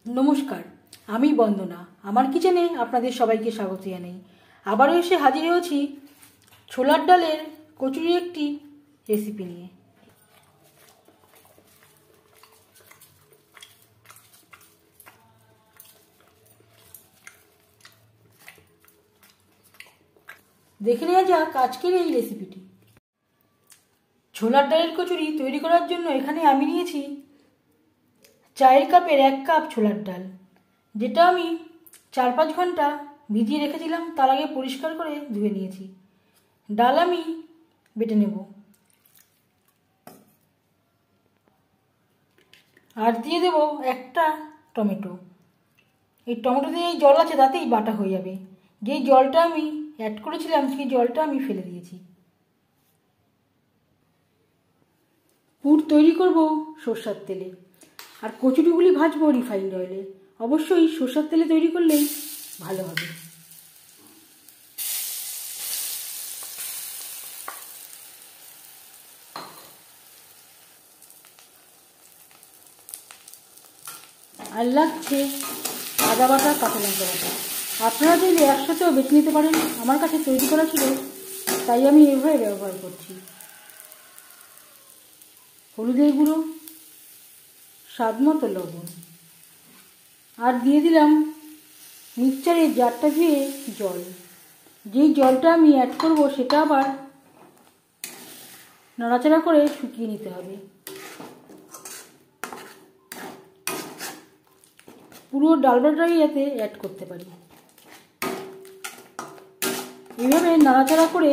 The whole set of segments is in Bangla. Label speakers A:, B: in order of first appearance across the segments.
A: নমস্কার, আমি বন্দনা। আমার কিচেনে আপনাদের সবাইকে স্বাগত জানাই। আবারও এসে হাজির হয়েছি ছোলার ডালের কচুরির একটি রেসিপি নিয়ে। দেখে নেওয়া যাক আজকের এই রেসিপিটি। ছোলার ডালের কচুরি তৈরি করার জন্য এখানে আমি নিয়েছি চায়ের কাপের 1 কাপ ছোলার ডাল, যেটা আমি 4-5 ঘন্টা ভিজিয়ে রেখেছিলাম। তার আগে পরিষ্কার করে ধুয়ে নিয়েছি। ডাল আমি বেটে নেব, আর দিয়ে দেব একটা টমেটো। এই টমেটো দিয়ে জল আছে তাতেই বাটা হয়ে যাবে। যেই জলটা আমি অ্যাড করেছিলাম সেই জলটা আমি ফেলে দিয়েছি। পুর তৈরি করব সরষের তেলে, আর কচুরিগুলি ভাজবো রিফাইন্ড অয়েলে। অবশ্যই সরষের তেলে তৈরি করলেই ভালো হবে। আর লাগছে আদা বাটা, কাঁচা লঙ্কা বাটা। আপনারা চাইলে একসাথেও বেছে নিতে পারেন। আমার কাছে তৈরি করা ছিল তাই আমি এভাবে ব্যবহার করছি। হলুদের গুঁড়ো, স্বাদ মতো লবণ, আর দিয়ে দিলাম মিক্সচারের জারটা ধুয়ে জল। যেই জলটা আমি অ্যাড করব সেটা আবার নাড়াচাড়া করে শুকিয়ে নিতে হবে। পুরো ডাল বাটাটাই যাতে অ্যাড করতে পারি। এইভাবে নাড়াচাড়া করে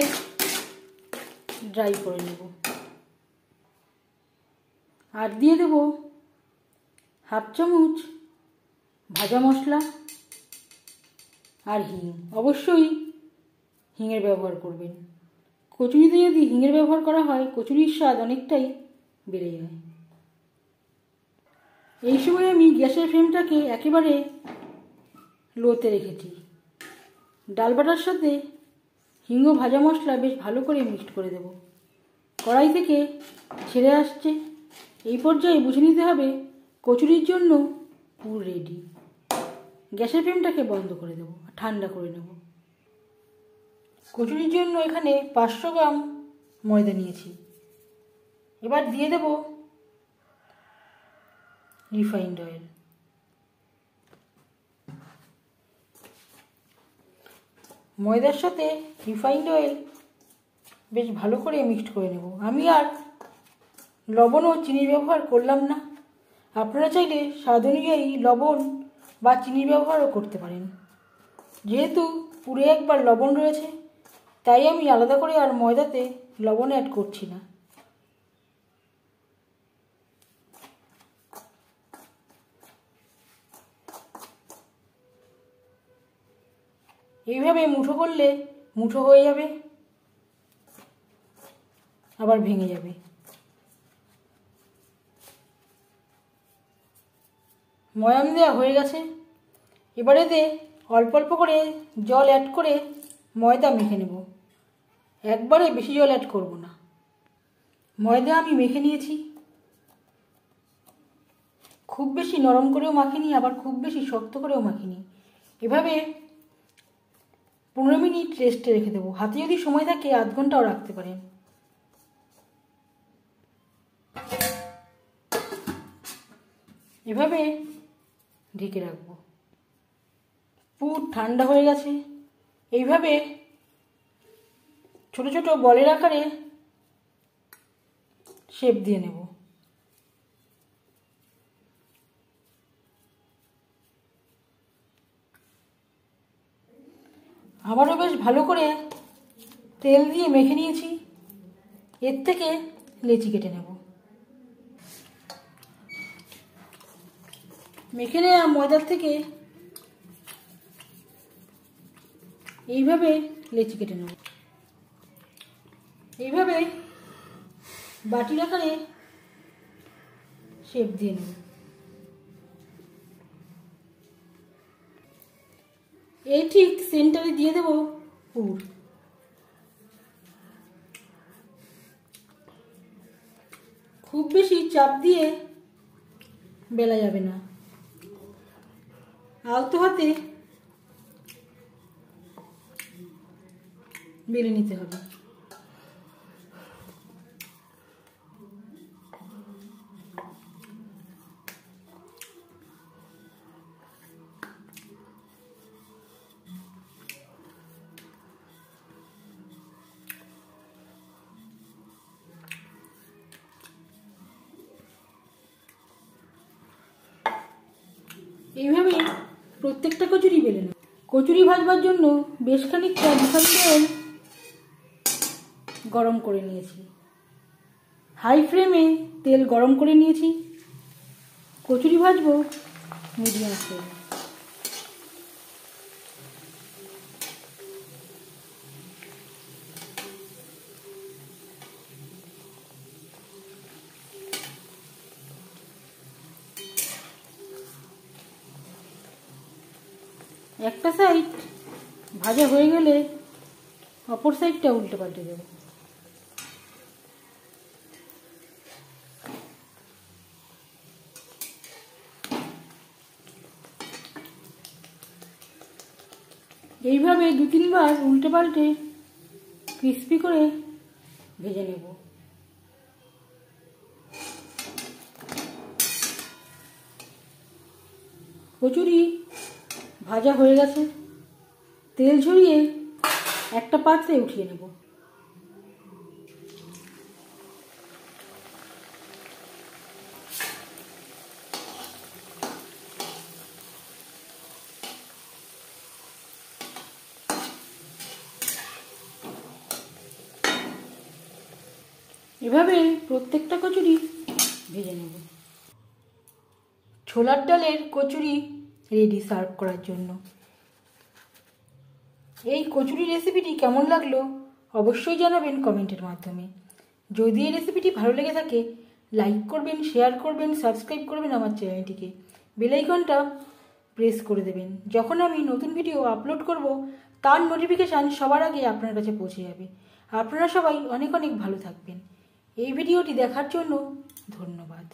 A: ড্রাই করে নেব। আর দিয়ে দেব 1/2 চামচ ভাজা মশলা আর হিং। অবশ্যই হিঙের ব্যবহার করবেন। কচুরিতে যদি হিঙের ব্যবহার করা হয় কচুরির স্বাদ অনেকটাই বেড়ে যায়। এই সময় আমি গ্যাসের ফ্লেমটাকে একেবারে লোতে রেখেছি। ডাল বাটার সাথে হিং ও ভাজা মশলা বেশ ভালো করে মিক্সড করে দেব। কড়াই থেকে ছেড়ে আসছে। এই পর্যায়ে বুঝে নিতে হবে কচুরির জন্য পুর রেডি। গ্যাসের ফ্লেমটাকে বন্ধ করে দেব, ঠান্ডা করে নেব। কচুরির জন্য এখানে 500 গ্রাম ময়দা নিয়েছি। এবার দিয়ে দেব রিফাইন্ড অয়েল। ময়দার সাথে রিফাইন্ড অয়েল বেশ ভালো করে মিক্সড করে নেব। আমি আর লবণ ও চিনি ব্যবহার করলাম না। আপনারা চাইলে স্বাদ অনুযায়ী লবণ বা চিনি ব্যবহারও করতে পারেন। যেহেতু পুরে একবার লবণ রয়েছে তাই আমি আলাদা করে আর ময়দাতে লবণ অ্যাড করছি না। এইভাবে মুঠো করলে মুঠো হয়ে যাবে, আবার ভেঙে যাবে। ময়াম দেওয়া হয়ে গেছে। এবারেতে অল্প অল্প করে জল অ্যাড করে ময়দা মেখে নেব। একবারে বেশি জল অ্যাড করব না। ময়দা আমি মেখে নিয়েছি। খুব বেশি নরম করেও মাখিনি, আবার খুব বেশি শক্ত করেও মাখিনি। এভাবে 15 মিনিট রেস্টে রেখে দেবো। হাতে যদি সময় থাকে আধ ঘন্টাও রাখতে পারেন। এভাবে ঢেকে রাখবো। পুর ঠান্ডা হয়ে গেছে। এইভাবে ছোট ছোট বলের আকারে শেপ দিয়ে নেব। আবারও বেশ ভালো করে তেল দিয়ে মেখে নিয়েছি। এর থেকে লেচি কেটে নেব। মেখে নেওয়া ময়দার থেকে এইভাবে লেচি কেটে নেব। এইভাবে বাটির আকারে শেপ দিয়ে নেব। এই ঠিক সেন্টারে দিয়ে দেব পুর। খুব বেশি চাপ দিয়ে বেলা যাবে না। আলতো হাতে বেলে নিতে হবে। এইভাবে প্রত্যেকটা কচুরি বেলে নেব। কচুরি ভাজবার জন্য বেশ খানিকটা রিফাইন্ড তেল গরম করে নিয়েছি। হাই ফ্লেমে তেল গরম করে নিয়েছি। কচুরি ভাজবো মিডিয়াম ফ্লেমে। একটা সাইড ভাজা হয়ে গেলে অপর সাইডটা উল্টে পাল্টে দেব। এইভাবে 2-3 বার উল্টে পাল্টে ক্রিস্পি করে ভেজে নেব। কচুরি ভাজা হয়ে গেছে। তেল ঝরিয়ে একটা পাত্রে উঠিয়ে নেব। এভাবে প্রত্যেকটা কচুরি ভেজে নেব। ছোলার ডালের কচুরি রেডি সার্ভ করার জন্য। এই কচুরি রেসিপিটি কেমন লাগলো অবশ্যই জানাবেন কমেন্টের মাধ্যমে। যদি এই রেসিপিটি ভালো লেগে থাকে লাইক করবেন, শেয়ার করবেন, সাবস্ক্রাইব করবেন আমার চ্যানেলটিকে। বেল আইকনটা প্রেস করে দেবেন। যখন আমি নতুন ভিডিও আপলোড করব তার নোটিফিকেশান সবার আগে আপনার কাছে পৌঁছে যাবে। আপনারা সবাই অনেক অনেক ভালো থাকবেন। এই ভিডিওটি দেখার জন্য ধন্যবাদ।